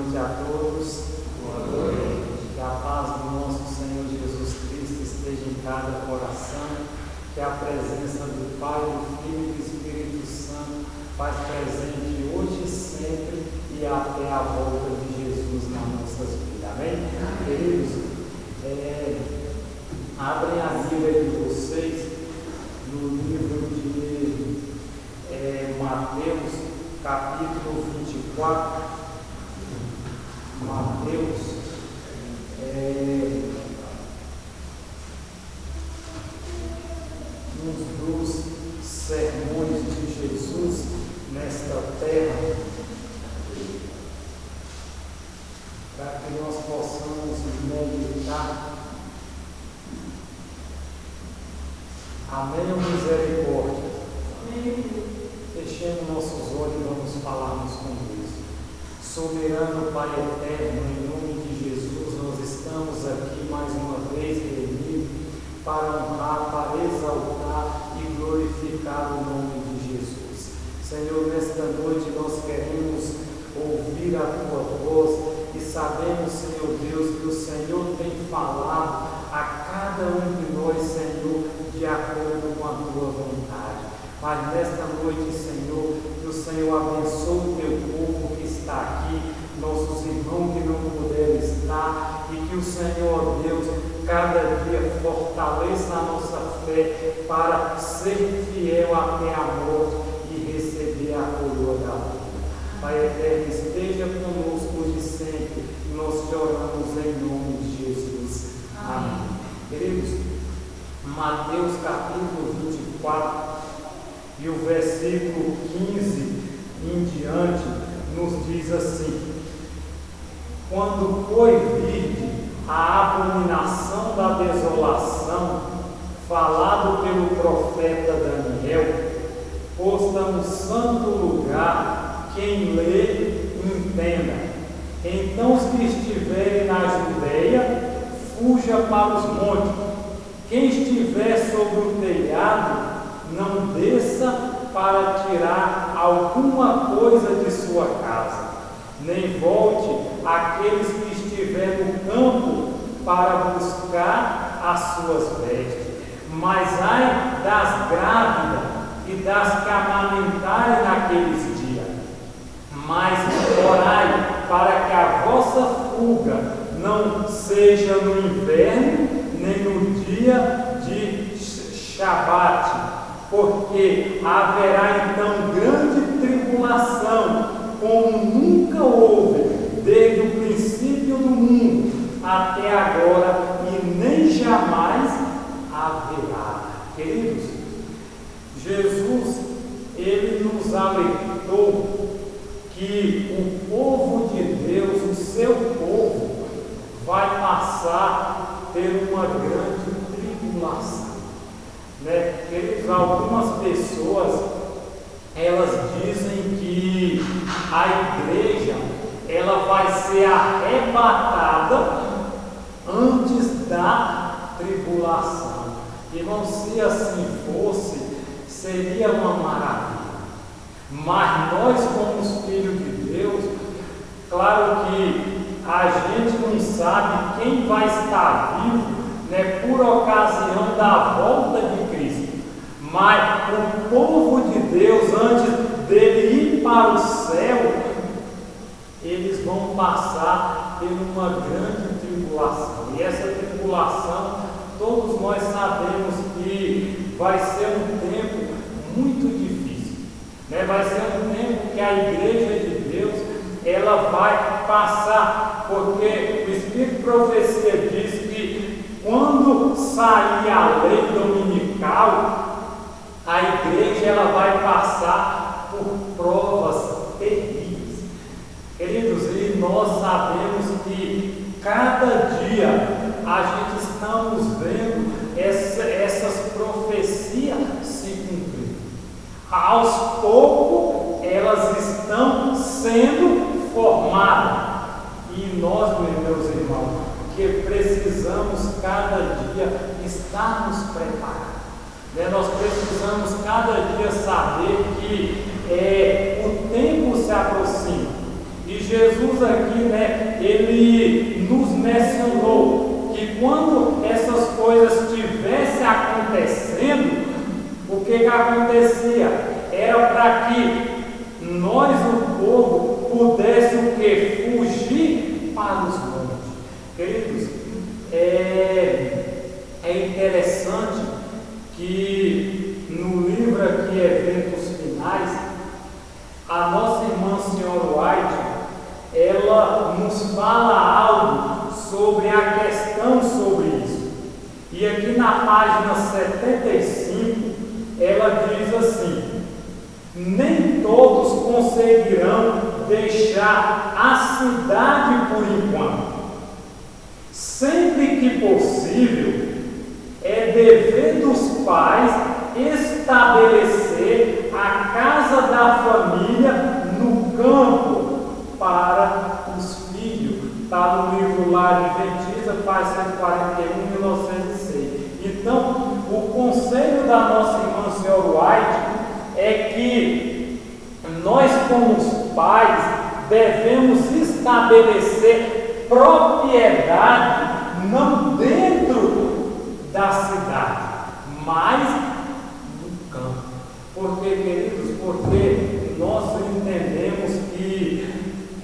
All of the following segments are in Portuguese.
noite a todos. Boa noite. Que a paz do nosso Senhor Jesus Cristo esteja em cada coração. Que a presença do Pai, do Filho e do Espírito Santo faz presente hoje e sempre e até a volta de Jesus nas nossas vidas. Amém? Queridos, abrem a Bíblia de vocês no livro de Mateus, capítulo 24. Mateus, um dos sermões de Jesus nesta terra, para que nós possamos meditar. Amém ou misericórdia? Amém. Fechemos nossos olhos e vamos falarmos com Deus. Soberano Pai eterno, em nome de Jesus, nós estamos aqui mais uma vez reunidos para honrar, para exaltar e glorificar o nome de Jesus. Senhor, nesta noite nós queremos ouvir a Tua voz e sabemos, Senhor Deus, que o Senhor tem falado a cada um de nós, Senhor, de acordo com a Tua vontade. Mas nesta noite, Senhor, que o Senhor abençoe o Teu povo que está aqui, nossos irmãos que não puderam estar, e que o Senhor, Deus, cada dia fortaleça a nossa fé para ser fiel até a morte e receber a coroa da vida. Pai eterno, esteja conosco hoje e sempre, e nós te oramos em nome de Jesus. Amém. Queridos, Mateus capítulo 24, e o versículo 15 em diante nos diz assim: quando foi vide a abominação da desolação, falado pelo profeta Daniel, posta no santo lugar, quem lê, entenda. Então os que estiverem na Judeia, fuja para os montes. Quem estiver sobre o telhado, não desça para tirar alguma coisa de sua casa, nem volte aqueles que estiver no campo para buscar as suas vestes. Mas ai das grávidas e das que amamentarem naqueles dias. Mas orai para que a vossa fuga não seja no inverno, nem no dia de Shabat, porque haverá então grande tribulação, como nunca houve, desde o princípio do mundo até agora, e nem jamais haverá. Queridos, Jesus, ele nos alertou que o povo de Deus, o seu povo, vai passar por uma grande tribulação. Queridos, algumas pessoas, elas dizem que a igreja, ela vai ser arrebatada antes da tribulação. Irmão, se assim fosse, seria uma maravilha. Mas nós, como os filhos de Deus, claro que a gente não sabe quem vai estar vivo, por ocasião da volta de Cristo. Mas o povo de Deus, antes dele ir para o céu, eles vão passar por uma grande tribulação. E essa tribulação, todos nós sabemos que vai ser um tempo muito difícil. Vai ser um tempo que a igreja de Deus, ela vai passar, porque o Espírito de Profecia diz que quando sair a lei dominical, a igreja ela vai passar por provas terríveis. Queridos, e nós sabemos que cada dia a gente estamos vendo essas profecias se cumprindo. Aos poucos elas estão sendo formadas. E nós, meus irmãos, que precisamos cada dia estarmos preparados. Nós precisamos cada dia saber que o tempo se aproxima. E Jesus aqui, ele nos mencionou que quando essas coisas estivessem acontecendo, o que acontecia? Era para que nós, o povo, pudesse o quê? Fugir para os montes. Queridos, é interessante que no livro aqui, Eventos Finais, a nossa irmã Senhora White, ela nos fala algo sobre a questão sobre isso. E aqui na página 75, ela diz assim: nem todos conseguirão deixar a cidade por enquanto. Sempre que possível, é dever dos pais estabelecer a casa da família no campo para os filhos. Está no livro Lar Adventista, página 141, 1906. Então, o conselho da nossa irmã Senhora White é que nós, como os pais, devemos estabelecer propriedade não dentro da cidade, mas no campo. Porque, queridos, porque nós entendemos que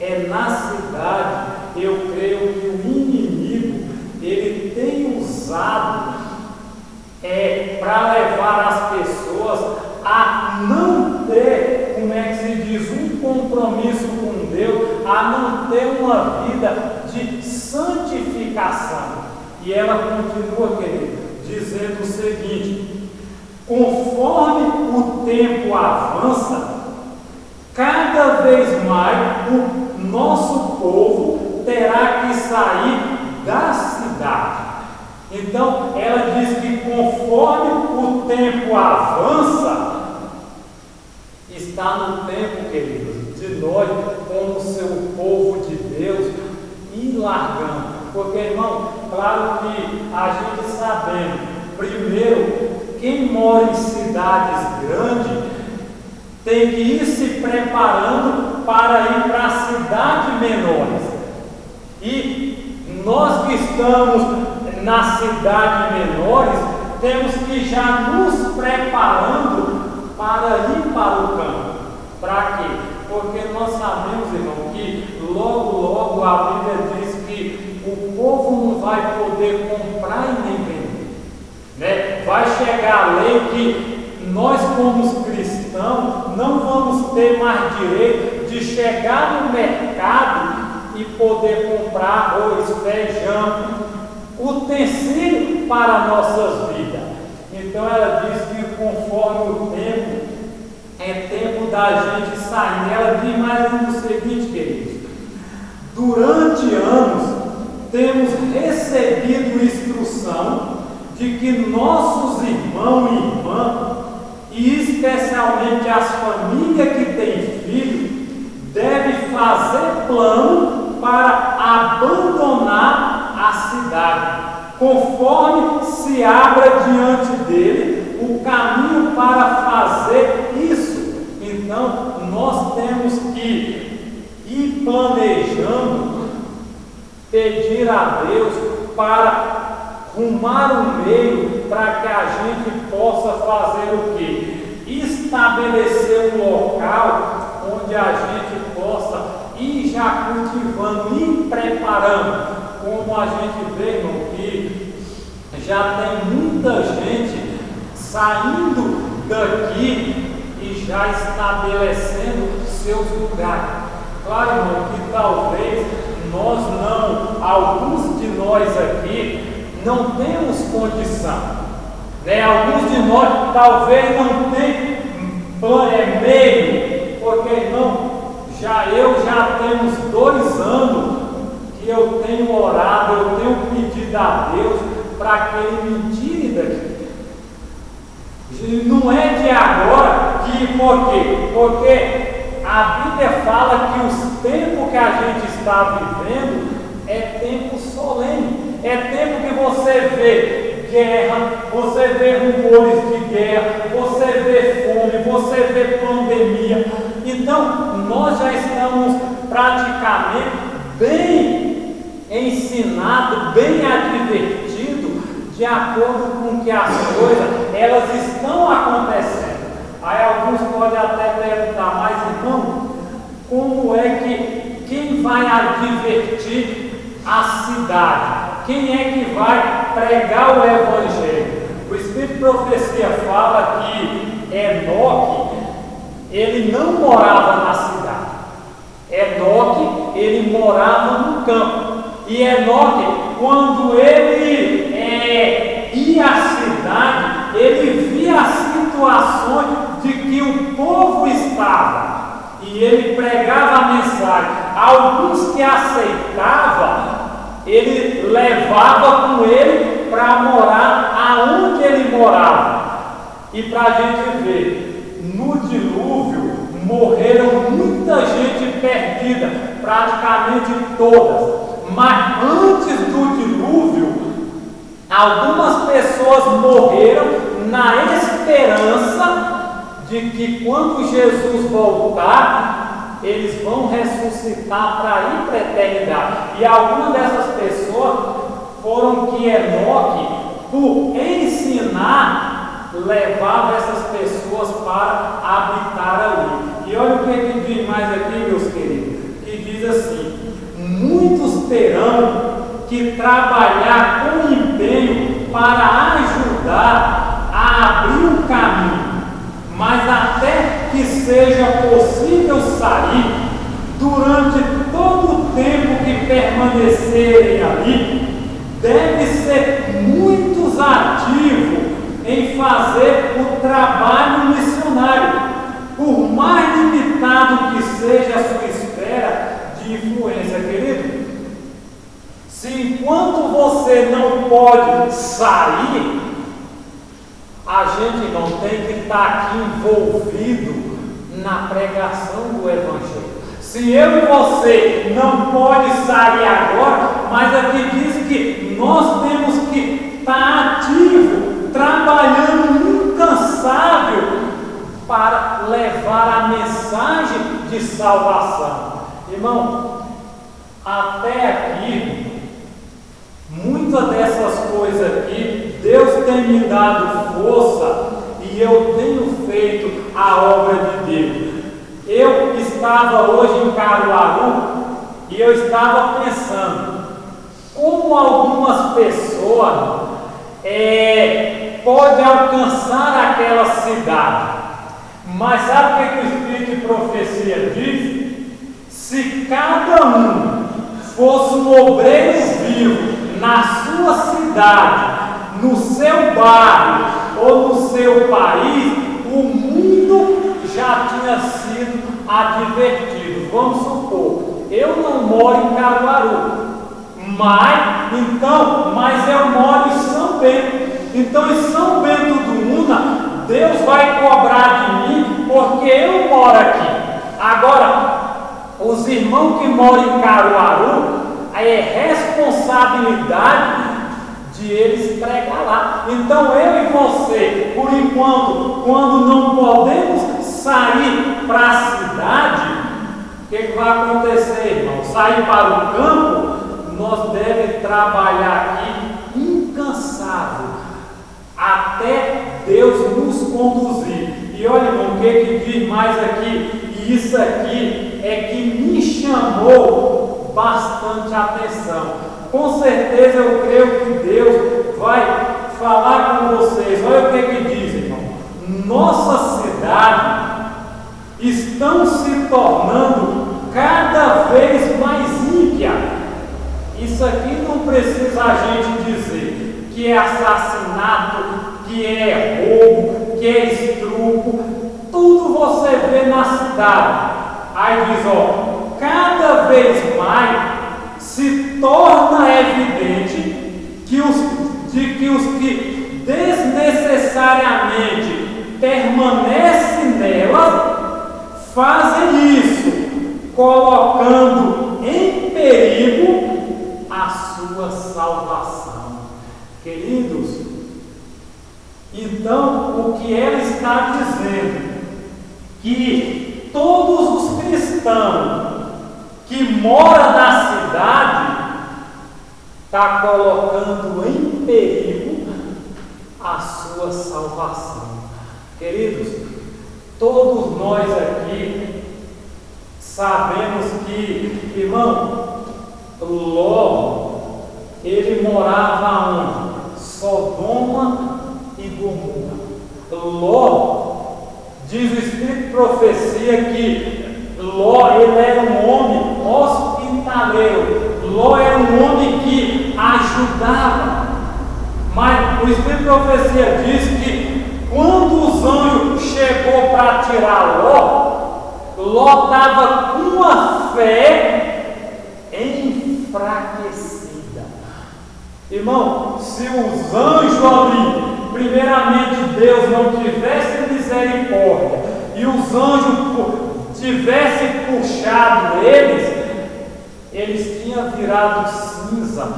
é na cidade, eu creio que o inimigo, ele tem usado para levar as pessoas a não ter, como é que se diz, um compromisso com Deus, a não ter uma vida de santificação. E ela continua, querido, dizendo o seguinte: conforme o tempo avança, cada vez mais o nosso povo terá que sair da cidade. Então, ela diz que conforme o tempo avança, está no tempo, queridos, de nós, como seu povo de Deus, ir largando. Porque, irmão, claro que a gente sabendo, primeiro, quem mora em cidades grandes tem que ir se preparando para ir para cidades menores. E nós que estamos nas cidades menores, temos que já nos preparando para ir para o campo. Para quê? Porque nós sabemos, irmão, que logo a Bíblia diz que o povo não vai poder comprar e nem vender, né? Vai chegar a lei que nós, como cristãos, não vamos ter mais direito de chegar no mercado e poder comprar arroz, feijão, utensílio para nossas vidas. Então ela diz que conforme o tempo, é tempo da gente sair. Ela diz mais o seguinte, queridos: durante anos temos recebido instrução de que nossos irmãos e irmãs, e especialmente as famílias que têm filhos, devem fazer plano para abandonar a cidade, conforme se abra diante dele o caminho para fazer isso. Então, nós temos que ir planejando, pedir a Deus para arrumar um meio para que a gente possa fazer o quê? Estabelecer um local onde a gente possa ir já cultivando, ir preparando. Como a gente vê, irmão, que já tem muita gente saindo daqui e já estabelecendo seus lugares. Claro, irmão, que talvez nós não, alguns de nós aqui, não temos condição, né? Alguns de nós talvez não tenham meio, porque, irmão, eu já temos 2 anos que eu tenho orado, eu tenho pedido a Deus para que Ele me tire daqui. Não é de agora que, por quê? Porque a Bíblia fala que os tempos que a gente está vivendo é tempo solene. É tempo que você vê guerra, você vê rumores de guerra, você vê fome, você vê pandemia. Então, nós já estamos praticamente bem ensinado, bem advertido, de acordo com que as coisas elas estão acontecendo. Aí alguns podem até perguntar, mas irmão, como é que quem vai advertir a cidade? Quem é que vai pregar o Evangelho? O Espírito de Profecia fala que Enoque, ele não morava na cidade. Enoque, ele morava no campo. E Enoque, quando ele ia à cidade, ele via as situações de que o povo estava. E ele pregava a mensagem. Alguns que aceitavam, ele levava com ele para morar aonde ele morava. E para a gente ver, no dilúvio morreram muita gente perdida, praticamente todas. Mas antes do dilúvio, algumas pessoas morreram na esperança de que quando Jesus voltar, eles vão ressuscitar para ir para a eternidade. E algumas dessas pessoas foram que Enoque, por ensinar, levava essas pessoas para habitar ali. E olha o que diz mais aqui, meus queridos, que diz assim: muitos terão que trabalhar com empenho para ajudar a abrir um caminho, mas até que seja possível sair, durante todo o tempo que permanecerem ali, deve ser muitos ativos em fazer o trabalho missionário, por mais limitado que seja a sua esfera de influência, querido. Se enquanto você não pode sair, a gente não tem que estar aqui envolvido na pregação do Evangelho. Se eu e você não pode sair agora, mas aqui diz que nós temos que estar ativo, trabalhando incansável para levar a mensagem de salvação. Irmão, até aqui, muitas dessas coisas aqui, Deus tem me dado força e eu tenho feito a obra de Deus. Eu estava hoje em Caruaru e eu estava pensando como algumas pessoas podem alcançar aquela cidade. Mas sabe o que o Espírito de Profecia diz? Se cada um fosse um obreiro vivo na sua cidade, no seu bairro ou no seu país, o mundo já tinha sido advertido. Vamos supor, eu não moro em Caruaru, mas eu moro em São Bento. Então, em São Bento do Una, Deus vai cobrar de mim porque eu moro aqui. Agora, os irmãos que moram em Caruaru, é responsabilidade de eles pregar lá. Então eu e você, por enquanto, quando não podemos sair para a cidade, o que vai acontecer, irmão? Sair para o campo, nós devemos trabalhar aqui incansável, até Deus nos conduzir. E olha, irmão, o que diz mais aqui? E isso aqui é que me chamou bastante atenção. Com certeza eu creio que Deus vai falar com vocês. Olha o que diz, irmão. Nossa cidade estão se tornando cada vez mais ímpia. Isso aqui não precisa a gente dizer que é assassinato, que é roubo, que é estupro. Tudo você vê na cidade. Aí diz, cada vez mais se torna evidente que os que desnecessariamente permanecem nela fazem isso, colocando em perigo a sua salvação. Queridos, então o que ela está dizendo? Que todos os cristãos que que mora na cidade está colocando em perigo a sua salvação. Queridos, todos nós aqui sabemos que, irmão, Ló, ele morava onde? Sodoma e Gomorra. Ló, diz o Espírito de Profecia que Ló, ele era um homem hospitaleiro. Ló era um homem que ajudava. Mas o Espírito de Profecia diz que quando os anjos chegou para tirar Ló estava com uma fé enfraquecida. Irmão, se os anjos ali, primeiramente Deus não tivesse misericórdia e os anjos tivessem puxado eles tinham virado cinza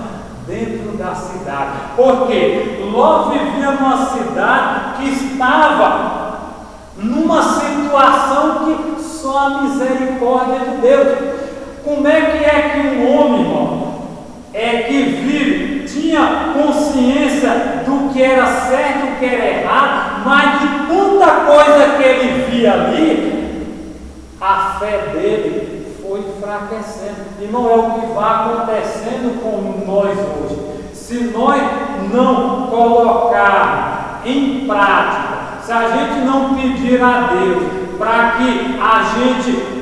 dentro da cidade. Porque Ló vivia numa cidade que estava numa situação que só a misericórdia de Deus. Como é que um homem, irmão, que vive, tinha consciência do que era certo e do que era errado, mas de tanta coisa que ele via ali, a fé dele foi enfraquecendo. Irmão, é o que vai acontecendo com nós hoje. Se nós não colocar em prática, se a gente não pedir a Deus para que a gente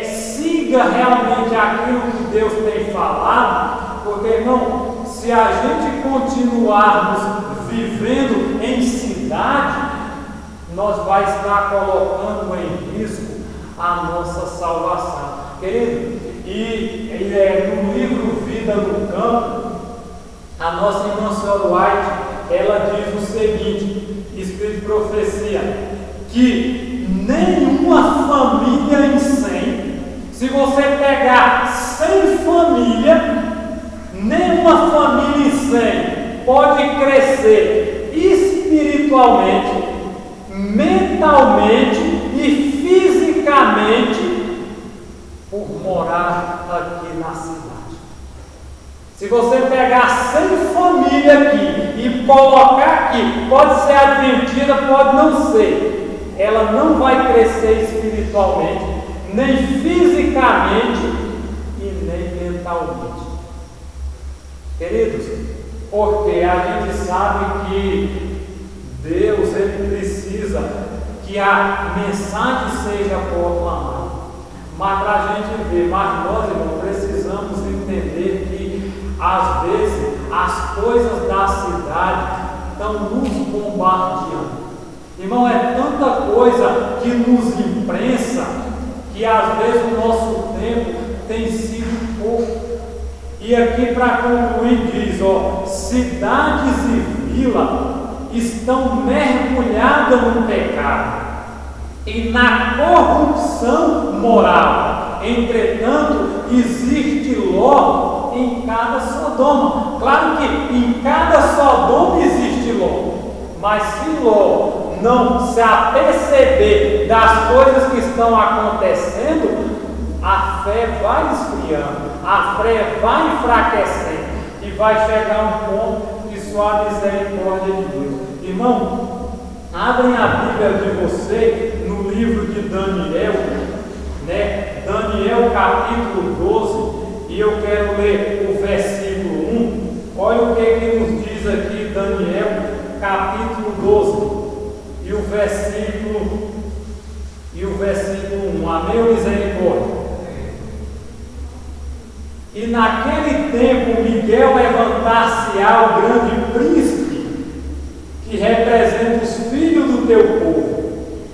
siga realmente aquilo que Deus tem falado, porque, irmão, se a gente continuarmos vivendo em cidade, nós vamos estar colocando em risco a nossa salvação. Querido, no livro Vida no Campo, a nossa irmã Senhora White, ela diz o seguinte, Espírito de Profecia, que nenhuma família em 100, se você pegar 100 famílias, nenhuma família em 100 pode crescer espiritualmente, mentalmente e fisicamente por morar aqui na cidade. Se você pegar 100 famílias aqui e colocar aqui, pode ser adventida, pode não ser, ela não vai crescer espiritualmente, nem fisicamente e nem mentalmente. Queridos, porque a gente sabe que Deus, ele precisa que a mensagem seja proclamada. Mas para a gente ver, mas nós, irmão, precisamos entender que às vezes as coisas da cidade estão nos bombardeando. Irmão, é tanta coisa que nos imprensa que às vezes o nosso tempo tem sido pouco. E aqui para concluir diz, cidades e vilas estão mergulhadas no pecado e na corrupção moral. Entretanto, existe Ló em cada Sodoma. Claro que em cada Sodoma existe Ló, mas se Ló não se aperceber das coisas que estão acontecendo, a fé vai esfriando, a fé vai enfraquecendo e vai chegar a um ponto que só a misericórdia de Deus. Irmão, abrem a Bíblia de você no livro de Daniel, Daniel capítulo 12, e eu quero ler o versículo 1. Olha o que nos diz aqui Daniel capítulo 12 e o versículo 1. Amém ou misericórdia? E naquele tempo Miguel levantar-se-á o grande príncipe, que representa os filhos do teu povo,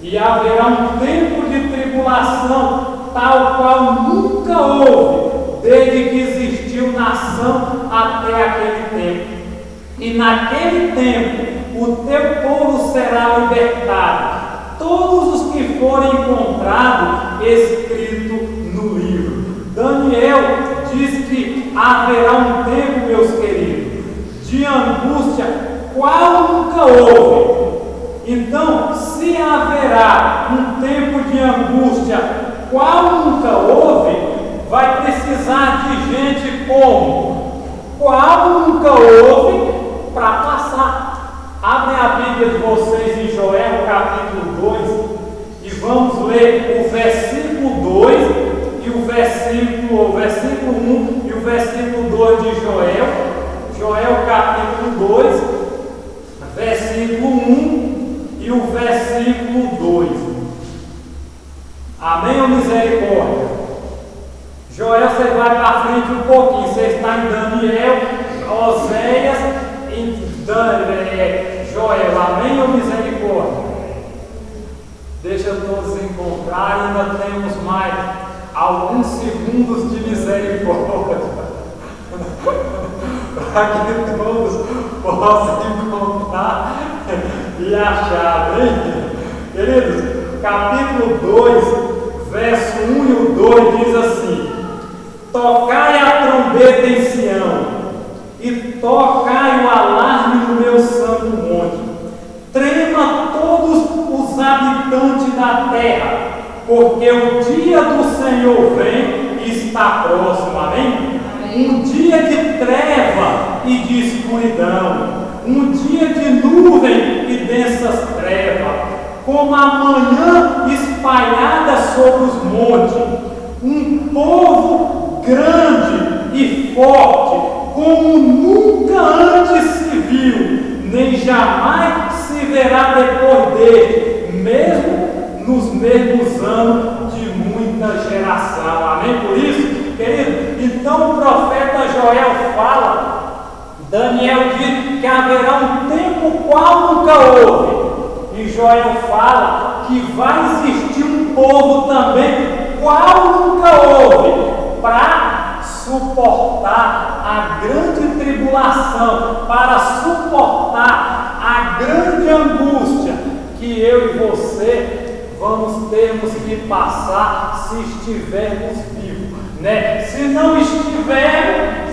e haverá um tempo de tribulação, tal qual nunca houve, desde que existiu nação até aquele tempo. E naquele tempo o teu povo será libertado, todos os que forem encontrados escrito no livro. Daniel diz que haverá um tempo, meus queridos, de angústia, qual nunca houve. Então, se haverá um tempo de angústia, qual nunca houve, vai precisar de gente como? Qual nunca houve para passar. Abrem a Bíblia de vocês em Joel, capítulo 2, e vamos ler o versículo 2 e o versículo 1 e o versículo 2 de Joel. Joel, capítulo 2, versículo 1 e o versículo 2. Amém ou misericórdia? Joel, você vai para frente um pouquinho. Você está em Daniel, Oséias e Joel. Amém ou misericórdia? Deixa todos encontrar. Ainda temos mais alguns segundos de misericórdia para que todos possam encontrar e achar. Bem, queridos, capítulo 2, verso 1 e o 2 diz assim: tocai a trombeta em Sião, e tocai o alarme no meu santo monte. Trema todos os habitantes da terra, porque o dia do Senhor vem e está próximo. Amém? Um dia de treva e de escuridão, um dia de nuvem e densas trevas, como a manhã espalhada sobre os montes, um povo grande e forte, como nunca antes se viu, nem jamais se verá depois dele, mesmo nos mesmos anos de muita geração. Amém? Por isso, querido, então o profeta Joel fala, Daniel diz que haverá um tempo qual nunca houve, e Joel fala que vai existir um povo também qual nunca houve, para suportar a grande tribulação, para suportar a grande angústia que eu e você termos que passar se estivermos vivos, né? Se não estivermos,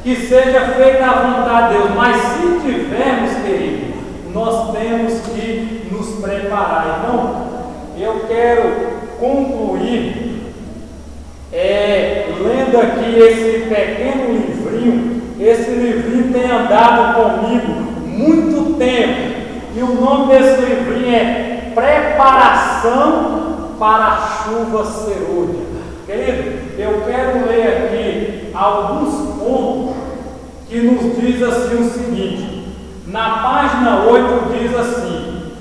que seja feita a vontade de Deus, mas se tivermos, querido, nós temos que nos preparar. Então, eu quero concluir lendo aqui esse pequeno livrinho. Esse livrinho tem andado comigo muito tempo, e o nome desse livrinho é Preparação para a Chuva Serôdia. Querido, eu quero ler aqui alguns pontos que nos diz assim o seguinte. Na página 8 diz assim: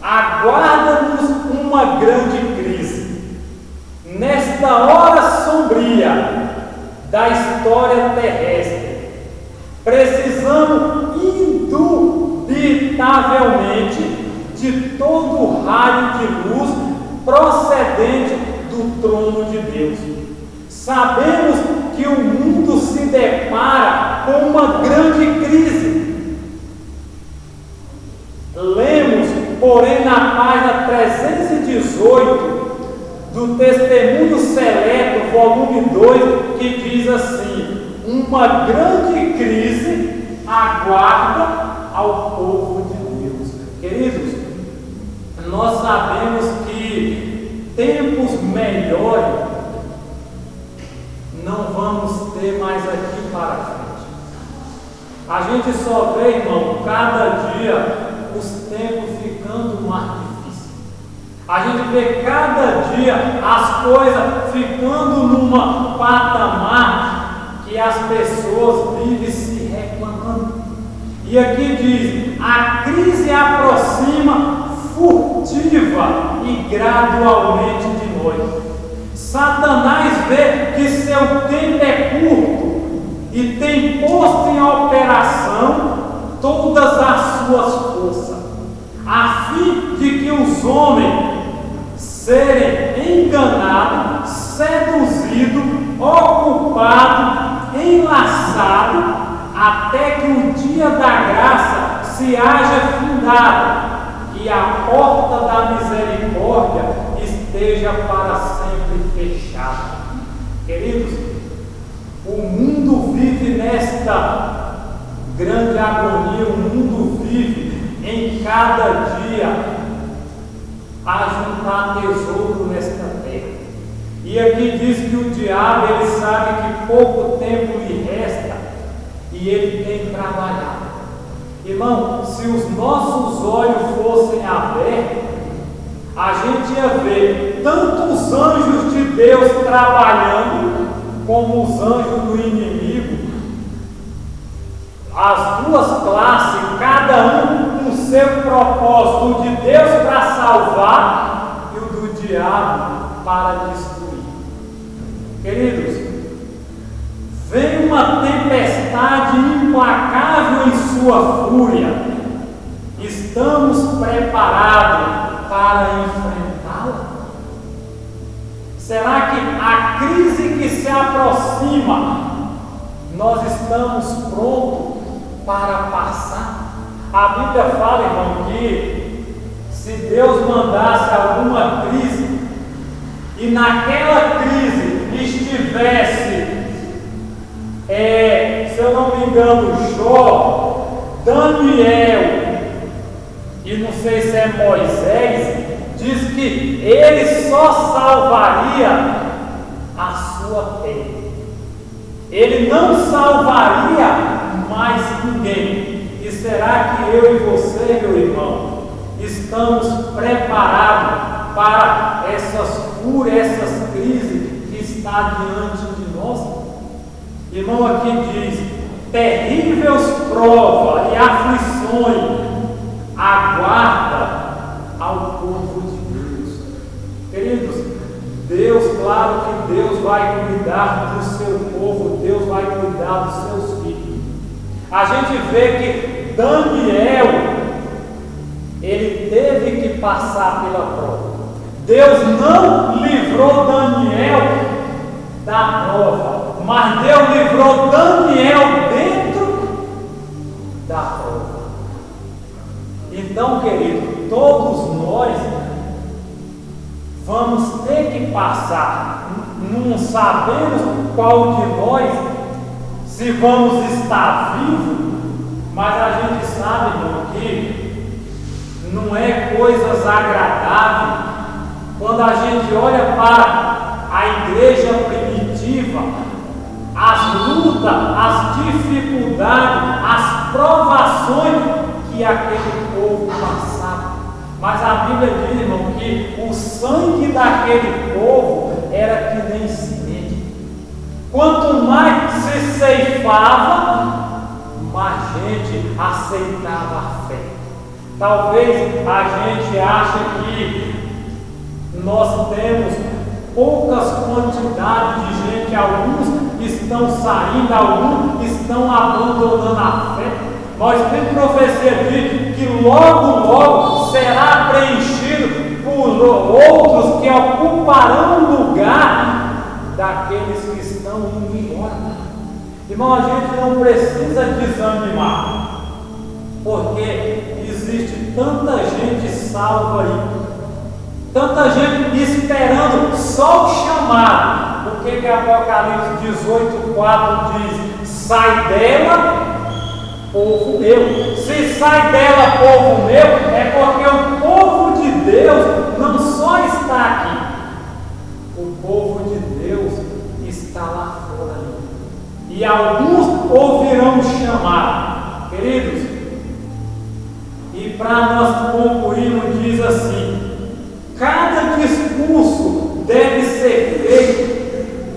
aguarda-nos uma grande crise. Nesta hora sombria da história terrestre, precisamos indubitavelmente de todo raio de luz procedente do trono de Deus. Sabemos que o mundo se depara com uma grande crise. Lemos, porém, na página 318 do Testemunho Seleto, volume 2, que diz assim: uma grande crise aguarda ao povo de Deus. Queridos, nós sabemos que tempos melhores não vamos ter mais aqui para frente. A gente só vê, irmão, cada dia os tempos ficando mais difíceis. A gente vê cada dia as coisas ficando numa patamar que as pessoas vivem se reclamando. E aqui diz: a crise aproxima furtiva e gradualmente de nós. Satanás vê que seu tempo é curto e tem posto em operação todas as suas forças, a fim de que os homens serem enganados, seduzidos, ocupados, enlaçados, até que o dia da graça se haja findado e a porta da misericórdia esteja para sempre fechada. Queridos, o mundo vive nesta grande agonia, o mundo vive em cada dia a juntar tesouro nesta terra. E aqui diz que o diabo, ele sabe que pouco tempo lhe resta e ele tem trabalhado. Irmão, se os nossos olhos fossem abertos, a gente ia ver tanto os anjos de Deus trabalhando, como os anjos do inimigo, as duas classes, cada um com seu propósito, o de Deus para salvar e o do diabo para destruir. Queridos, vem uma tempestade implacável em sua fúria. Estamos preparados para enfrentá-la? Será que a crise que se aproxima, nós estamos prontos para passar? A Bíblia fala, irmão, que se Deus mandasse alguma crise e naquela crise estivesse, se eu não me engano, Jó, Daniel e não sei se é Moisés, diz que ele só salvaria a sua terra. Ele não salvaria mais ninguém. E será que eu e você, meu irmão, estamos preparados para essas fúrias, essas crises que está diante de nós? Irmão, aqui diz: terríveis provas e aflições aguarda ao povo de Deus. Queridos, Deus, claro que Deus vai cuidar do seu povo, Deus vai cuidar dos seus filhos. A gente vê que Daniel, ele teve que passar pela prova. Deus não livrou Daniel da prova, mas Deus livrou Daniel dentro da prova. Então, querido, todos nós vamos ter que passar. Não sabemos qual de nós, se vamos estar vivos, mas a gente sabe, irmão, que não é coisas agradáveis quando a gente olha para a igreja primitiva, as lutas, as dificuldades, as provações que aquele povo passava. Mas a Bíblia diz, irmão, que o sangue daquele povo era que nem semente. Quanto mais se ceifava, mais gente aceitava a fé. Talvez a gente ache que nós temos poucas quantidades de gente, alguns estão saindo, alguns estão abandonando a fé. Nós temos profecia de que logo será preenchido por outros que ocuparão o lugar daqueles que estão indo embora. Irmão, a gente não precisa desanimar, porque existe tanta gente salva aí, tanta gente esperando só o chamado. O que Apocalipse 18:4 diz? Sai dela, povo meu. Se sai dela, povo meu, é porque o povo de Deus não só está aqui, o povo de Deus está lá fora ainda. E alguns ouvirão o chamado. Queridos, e para nós concluirmos, diz assim: cada discurso deve ser feito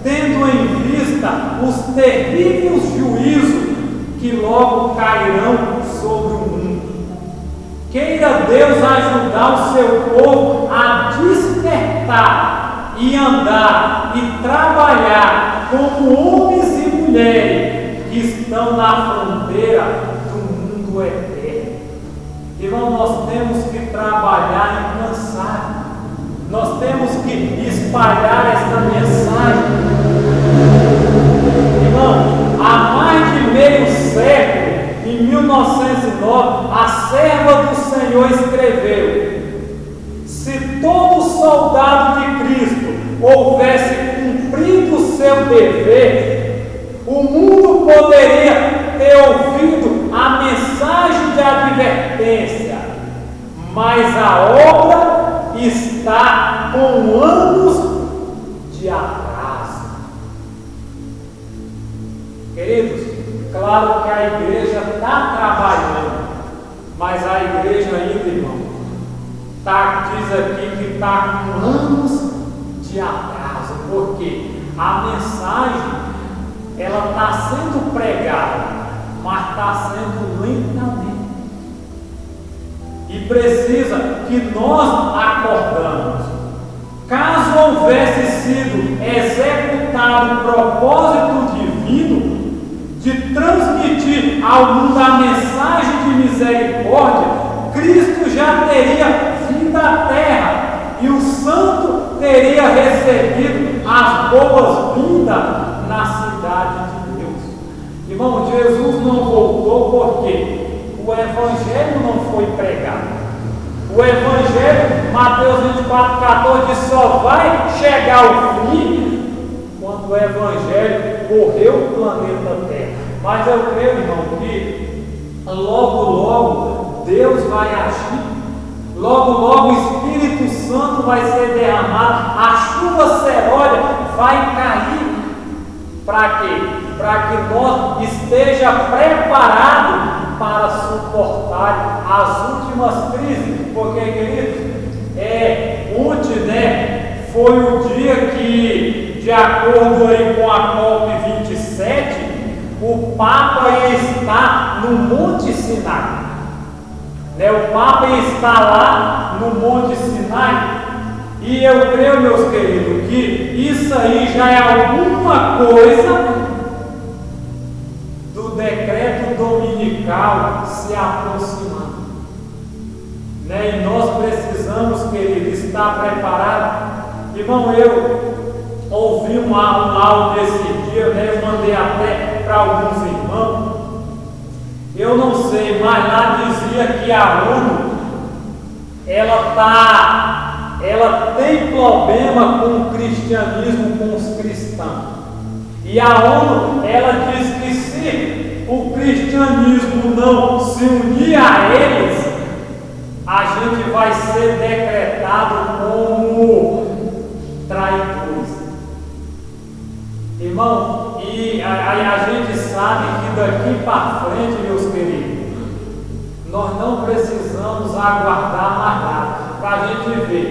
tendo em vista os terríveis juízos que logo cairão sobre o mundo. Queira Deus ajudar o seu povo a despertar e andar e trabalhar como homens e mulheres que estão na fronteira do mundo eterno. Irmão, nós temos que trabalhar incansável. Nós temos que espalhar esta mensagem. Irmão, há mais de meio século, em 1909, a serva do Senhor escreveu: se todo soldado de Cristo houvesse cumprido o seu dever, o mundo poderia ter ouvido a mensagem de advertência, mas a obra está com anos de de atraso. Queridos, claro que a igreja está trabalhando, mas a igreja ainda, irmão, diz aqui que está com anos de atraso, porque a mensagem ela está sendo pregada, mas está sendo lentamente. E precisa que nós acordamos. Caso houvesse sido executado o propósito divino de transmitir ao mundo a mensagem de misericórdia, Cristo já teria vindo à terra e o santo teria recebido as boas-vindas na cidade de Deus. Irmão, Jesus não voltou porque o Evangelho não foi pregado. O Evangelho, Mateus 24,14, diz, só vai chegar ao fim quando o Evangelho correu o planeta Terra. Mas eu creio, irmão, que logo Deus vai agir. Logo o Espírito Santo vai ser derramado, a chuva serôdia vai cair. Para quê? Para que nós esteja preparado para suportar as últimas crises. Porque, queridos, ontem, foi o dia que, de acordo aí com a COP27, o Papa ia estar no Monte Sinai. O Papa está lá no Monte Sinai, e eu creio, meus queridos, que isso aí já é alguma coisa do decreto dominical se aproximando. E nós precisamos, querido, estar preparados. Irmão, eu ouvi um áudio desse dia, eu mandei até para alguns irmãos. Eu não sei, mas lá dizia que a ONU ela tem problema com o cristianismo, com os cristãos. E a ONU ela diz que se o cristianismo não se unir a eles, a gente vai ser decretado como traidores. Irmão, e a gente sabe que daqui para frente, meus queridos, nós não precisamos aguardar mais nada para a gente ver.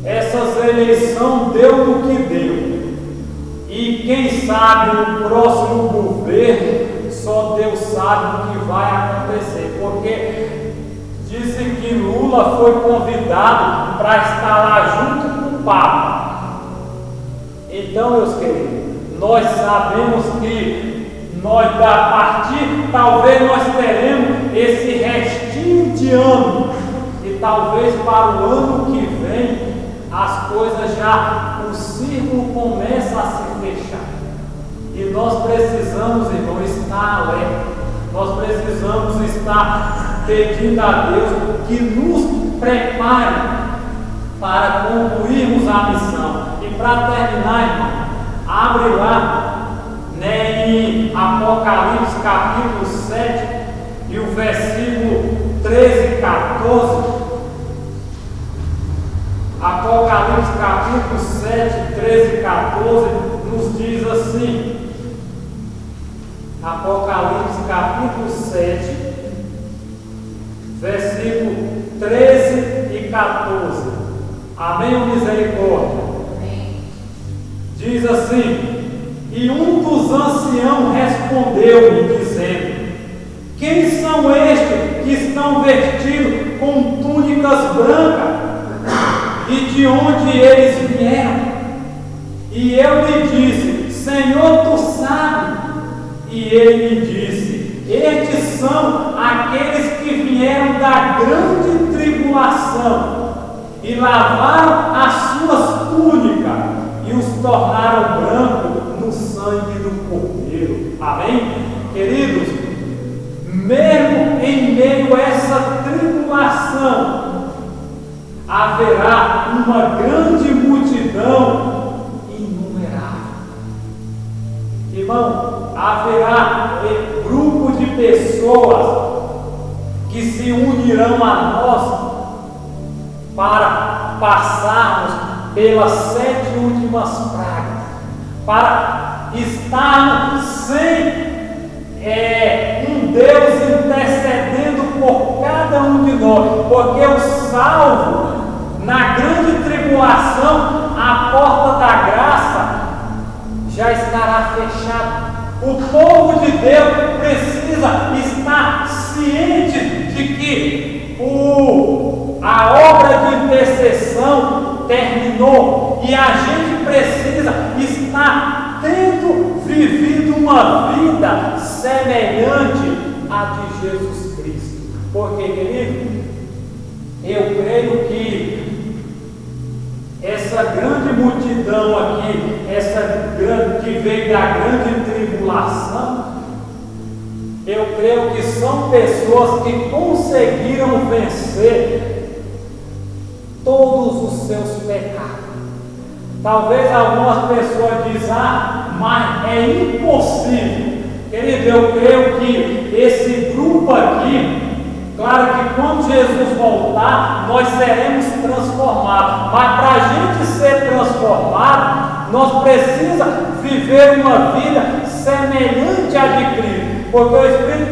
Essas eleições deu no que deu. E quem sabe o próximo governo, só Deus sabe o que vai acontecer. Porque dizem que Lula foi convidado para estar lá junto com o Papa. Então, meus queridos, nós sabemos que nós, a partir, talvez nós teremos esse restinho de ano, e talvez para o ano que vem, as coisas já, o círculo começa a se fechar. E nós precisamos, irmão, estar alerta. Nós precisamos estar pedindo a Deus que nos prepare para concluirmos a missão. E para terminar, irmão, abre lá, em Apocalipse capítulo 7 e o versículo 13 e 14. Apocalipse capítulo 7, 13 e 14 nos diz assim. Apocalipse capítulo 7, versículo 13 e 14. Amém ou misericórdia? Amém. Diz assim: e um dos anciãos respondeu-me, dizendo: quem são estes que estão vestidos com túnicas brancas? E de onde eles vieram? E eu lhe disse: Senhor, tu sabes. E ele me disse: estes são aqueles que vieram da grande tribulação e lavaram as suas túnicas e os tornaram brancos no sangue do Cordeiro. Amém? Queridos, mesmo em meio a essa tribulação, haverá uma grande multidão inumerável. Irmão, haverá grupo de pessoas que se unirão a nós para passarmos pelas 7 últimas pragas, para estarmos sem um Deus intercedendo por cada um de nós, porque o salvo, na grande tribulação, a porta da graça já estará fechada. O povo de Deus precisa estar ciente de que a obra de intercessão terminou, e a gente precisa estar tendo vivido uma vida semelhante à de Jesus Cristo. Porque, querido, eu creio que essa grande multidão aqui, que veio da grande tribulação, eu creio que são pessoas que conseguiram vencer todos os seus pecados. Talvez algumas pessoas dizem, mas é impossível. Querido, eu creio que esse grupo aqui, claro que quando Jesus voltar, nós seremos transformados. Mas para a gente ser transformado, nós precisamos viver uma vida semelhante à de Cristo. Porque o Espírito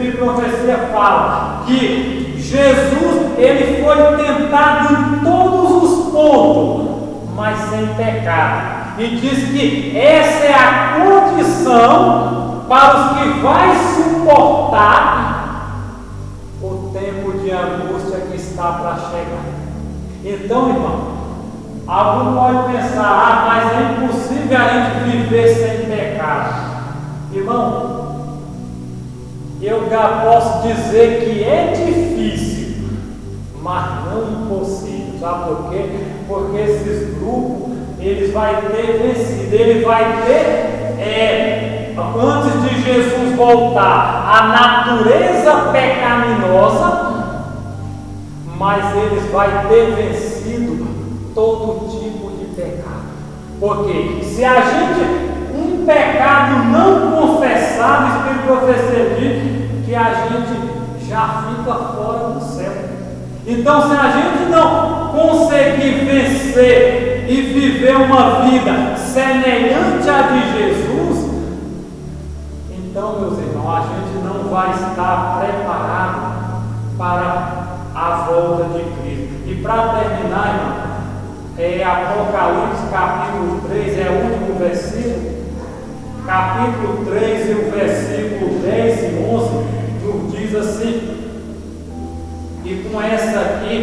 de Profecia fala que Jesus, ele foi tentado em todos os pontos, mas sem pecado. E diz que essa é a condição para os que vai suportar o tempo de angústia que está para chegar. Então, irmão, algum pode pensar, mas é impossível a gente viver sem pecado. Irmão, eu já posso dizer que é difícil, mas não impossível. Sabe por quê? Porque esses grupos, eles vão ter vencido, ele vai ter, antes de Jesus voltar, a natureza pecaminosa, mas eles vão ter vencido todo tipo de pecado. Porque se a gente, um pecado não confessado, o Espírito de Profecia diz que a gente já fica fora do céu. Então, se a gente não conseguir vencer e viver uma vida semelhante à de Jesus, então, meus irmãos, a gente não vai estar preparado para a volta de Cristo. E para terminar, irmão, Apocalipse capítulo 3 é o último versículo. Capítulo 3 e o versículo 10 e 11 nos diz assim, e com essa aqui,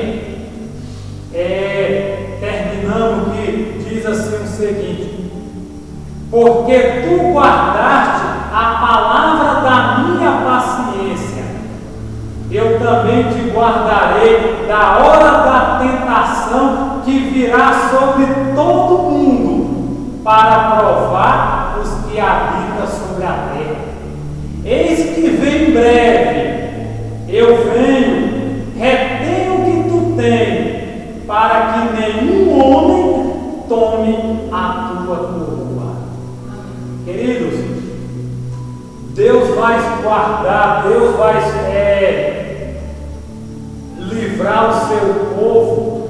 terminando, que diz assim o seguinte: porque tu guardaste a palavra da minha paciência, eu também te guardarei da hora da tentação que virá sobre todo mundo, para provar os que habitam sobre a terra. Eis que vem breve, eu venho, retém o que tu tens, para que nenhum homem tome a tua coroa. Queridos, Deus vai guardar, Deus vai livrar o seu povo,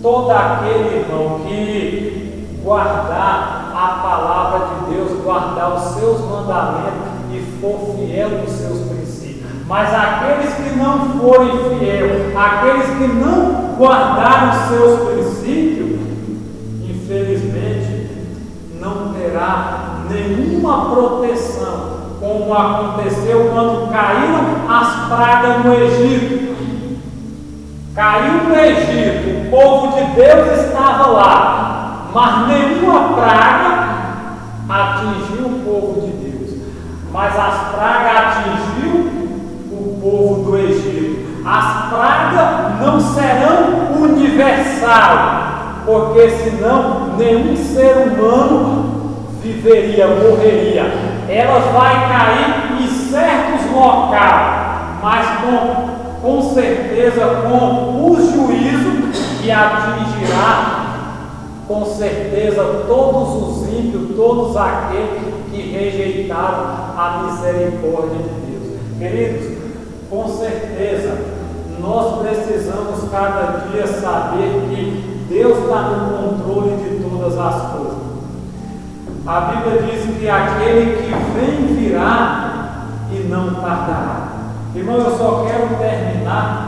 todo aquele irmão que guardar a palavra de Deus, guardar os seus mandamentos e for fiel nos seus princípios. Mas aqueles que não forem fiéis, aqueles que não guardarem os seus princípios, infelizmente não terá nenhuma proteção, como aconteceu quando caíram as pragas no Egito. Caiu no Egito, o povo de Deus estava lá, mas nenhuma praga atingiu o povo de Deus. Mas as pragas atingiu o povo do Egito. As pragas não serão universais, porque senão nenhum ser humano viveria, morreria. Elas vão cair em certos locais, mas com certeza com o juízo que atingirá com certeza todos os ímpios, todos aqueles que rejeitaram a misericórdia de Deus. Queridos, com certeza nós precisamos cada dia saber que Deus está no controle de todas as coisas. A Bíblia diz que aquele que vem virá e não tardará. Irmão, eu só quero terminar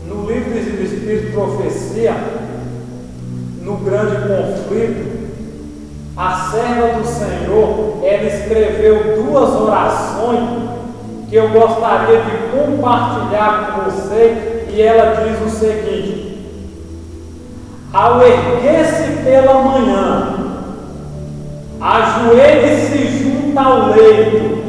no livro do Espírito de Profecia, no grande conflito, a serva do Senhor, ela escreveu 2 orações que eu gostaria de compartilhar com você, e ela diz o seguinte: ao erguer-se pela manhã, ajoelhe-se junto ao leito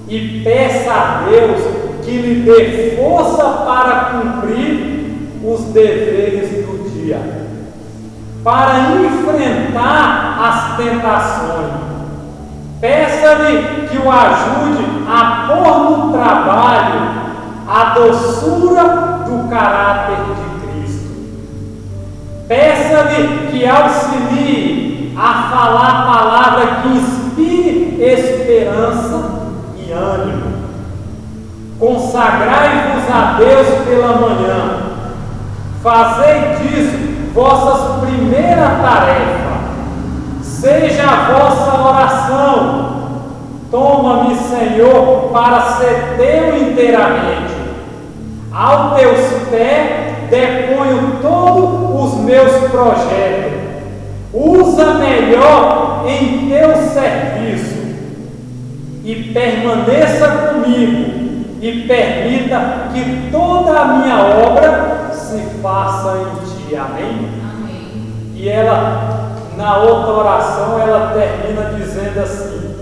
e peça a Deus que lhe dê força para cumprir os deveres do dia, para enfrentar as tentações. Peça-lhe que o ajude a pôr no trabalho a doçura do caráter de Cristo. Peça-lhe que auxilie a falar a palavra que inspire esperança e ânimo. Consagrai-vos a Deus pela manhã. Fazei disso vossa primeira tarefa. Seja a vossa oração: toma-me, Senhor, para ser teu inteiramente. Aos teus pés deponho todos os meus projetos. Usa melhor em teu serviço e permaneça comigo, e permita que toda a minha obra se faça em ti. Amém? Amém. E ela, na outra oração, ela termina dizendo assim: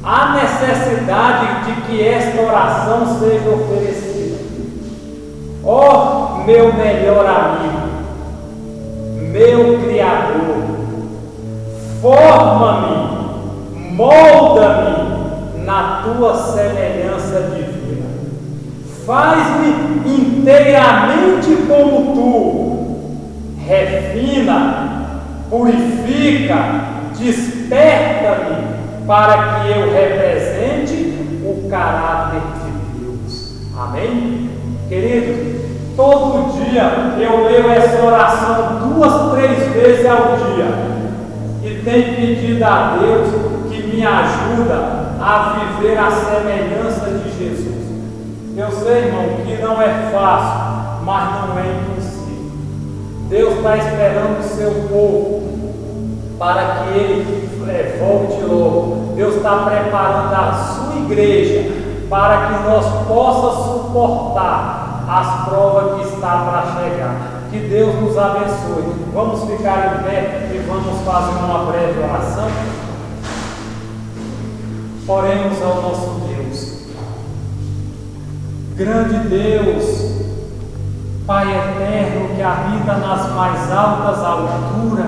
há necessidade de que esta oração seja oferecida. Ó meu melhor amigo, meu Criador, forma-me, molda-me na tua semelhança divina. Faz-me inteiramente como tu. Refina, purifica, desperta-me para que eu represente o caráter de Deus. Amém? Queridos, todo dia eu leio essa oração 2, 3 vezes ao dia e tenho pedido a Deus que me ajuda a viver a semelhança de Jesus. Eu sei, irmão, que não é fácil, mas não é impossível. Deus está esperando o seu povo para que ele volte logo. Deus está preparando a sua igreja para que nós possamos suportar as provas que está para chegar. Que Deus nos abençoe. Vamos ficar em pé e vamos fazer uma breve oração. Oremos ao nosso Deus. Grande Deus, Pai eterno que habita nas mais altas alturas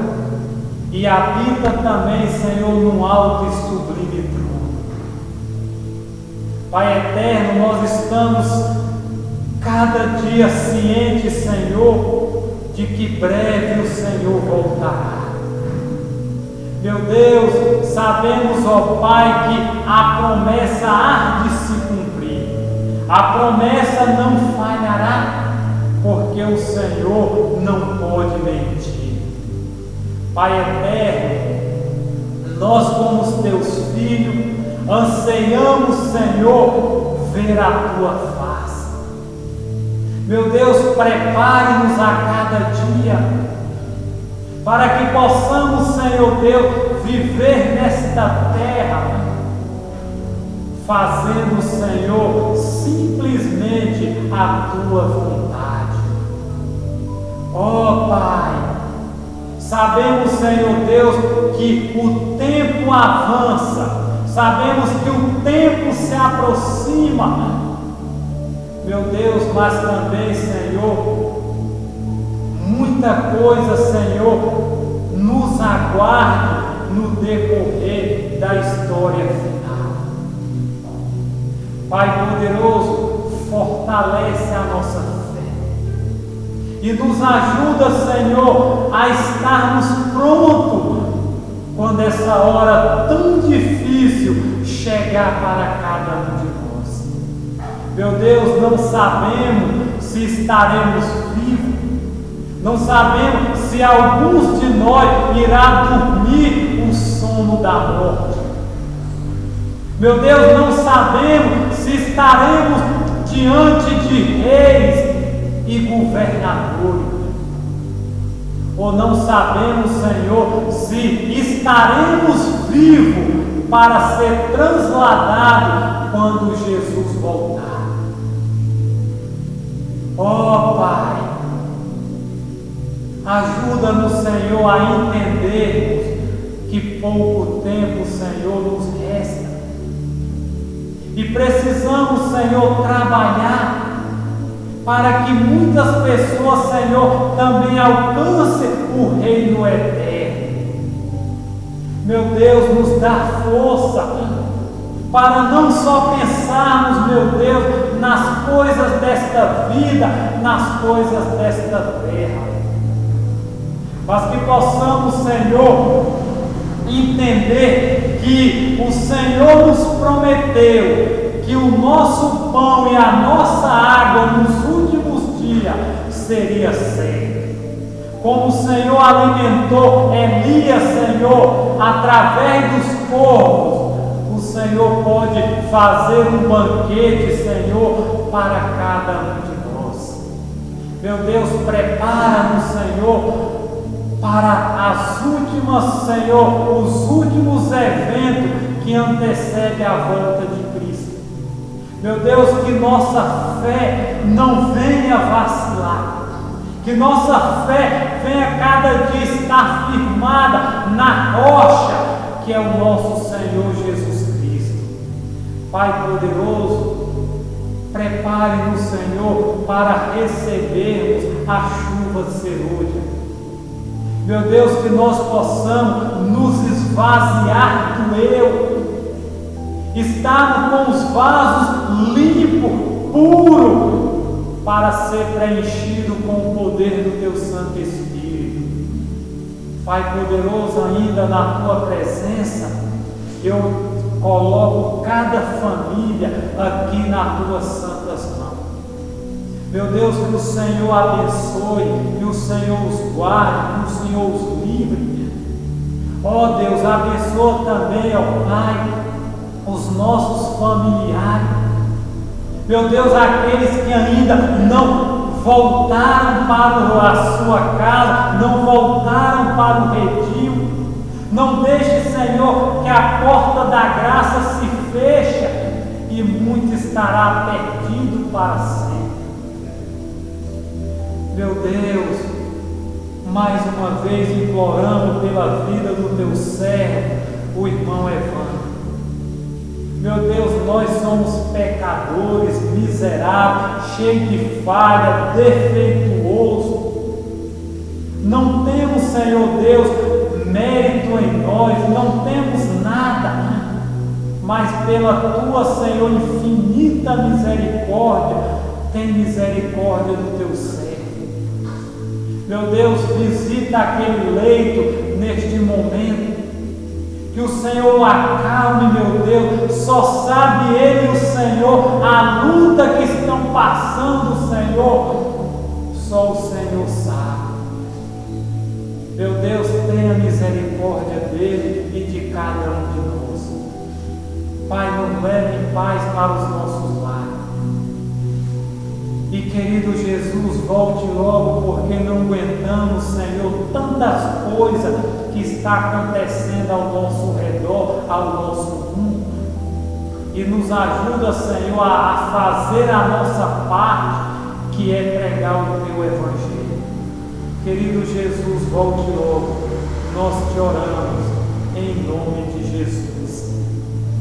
e habita também, Senhor, num alto e sublime trono. Pai eterno, nós estamos cada dia cientes, Senhor, de que breve o Senhor voltará. Meu Deus, sabemos, ó Pai, que a promessa há de se cumprir. A promessa não falhará, porque o Senhor não pode mentir. Pai eterno, nós como os teus filhos, anseiamos, Senhor, ver a tua face. Meu Deus, prepare-nos a cada dia, para que possamos, Senhor Deus, viver nesta terra, fazendo, Senhor, simplesmente a tua vontade. Ó Pai, sabemos, Senhor Deus, que o tempo avança, sabemos que o tempo se aproxima, meu Deus, mas também, Senhor, muita coisa, Senhor, nos aguarde no decorrer da história final. Pai poderoso, fortalece a nossa fé e nos ajuda, Senhor, a estarmos prontos quando essa hora tão difícil chegar para cada um de nós. Meu Deus, não sabemos se estaremos vivos. Não sabemos se alguns de nós irá dormir o sono da morte. Meu Deus, não sabemos se estaremos diante de reis e governadores. Ou não sabemos, Senhor, se estaremos vivos para ser transladados quando Jesus voltar. Ó Pai, ajuda-nos, Senhor, a entendermos que pouco tempo, Senhor, nos resta. E precisamos, Senhor, trabalhar para que muitas pessoas, Senhor, também alcancem o reino eterno. Meu Deus, nos dá força para não só pensarmos, meu Deus, nas coisas desta vida, nas coisas desta terra, mas que possamos, Senhor, entender que o Senhor nos prometeu que o nosso pão e a nossa água nos últimos dias seria sempre. Como o Senhor alimentou Elias, Senhor, através dos corvos, o Senhor pode fazer um banquete, Senhor, para cada um de nós. Meu Deus, prepara-nos, Senhor, para as últimas, Senhor, os últimos eventos que antecedem a volta de Cristo. Meu Deus, que nossa fé não venha vacilar, que nossa fé venha cada dia estar firmada na rocha que é o nosso Senhor Jesus Cristo. Pai poderoso, prepare-nos, Senhor, para recebermos a chuva serôdia. Meu Deus, que nós possamos nos esvaziar do eu, estarmos com os vasos limpos, puros, para ser preenchido com o poder do Teu Santo Espírito. Pai poderoso, ainda na Tua presença, eu coloco cada família aqui nas Tuas santas mãos. Meu Deus, que o Senhor abençoe, que o Senhor os guarde, que o Senhor os livre. Ó Deus, abençoa também, ó Pai, os nossos familiares. Meu Deus, aqueles que ainda não voltaram para a sua casa, não voltaram para o redil. Não deixe, Senhor, que a porta da graça se feche e muito estará perdido para sempre. Meu Deus, mais uma vez implorando pela vida do Teu servo, o irmão Evandro. Meu Deus, nós somos pecadores, miseráveis, cheios de falha, defeituosos. Não temos, Senhor Deus, mérito em nós, não temos nada, mas pela Tua, Senhor, infinita misericórdia, tem misericórdia do Teu servo. Meu Deus, visita aquele leito neste momento. Que o Senhor acalme, meu Deus. Só sabe Ele, o Senhor, a luta que estão passando, Senhor. Só o Senhor sabe. Meu Deus, tenha misericórdia dele e de cada um de nós. Pai, nos leve em paz para os nossos lares. E querido Jesus, volte logo, porque não aguentamos, Senhor, tantas coisas que está acontecendo ao nosso redor, ao nosso mundo. E nos ajuda, Senhor, a fazer a nossa parte, que é pregar o Teu Evangelho. Querido Jesus, volte logo. Nós te oramos em nome de Jesus.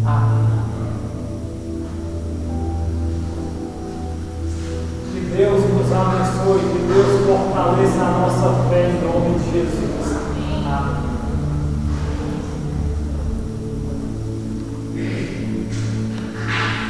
Amém. Que Deus nos abençoe, que Deus fortaleça a nossa fé em nome de Jesus. Amém.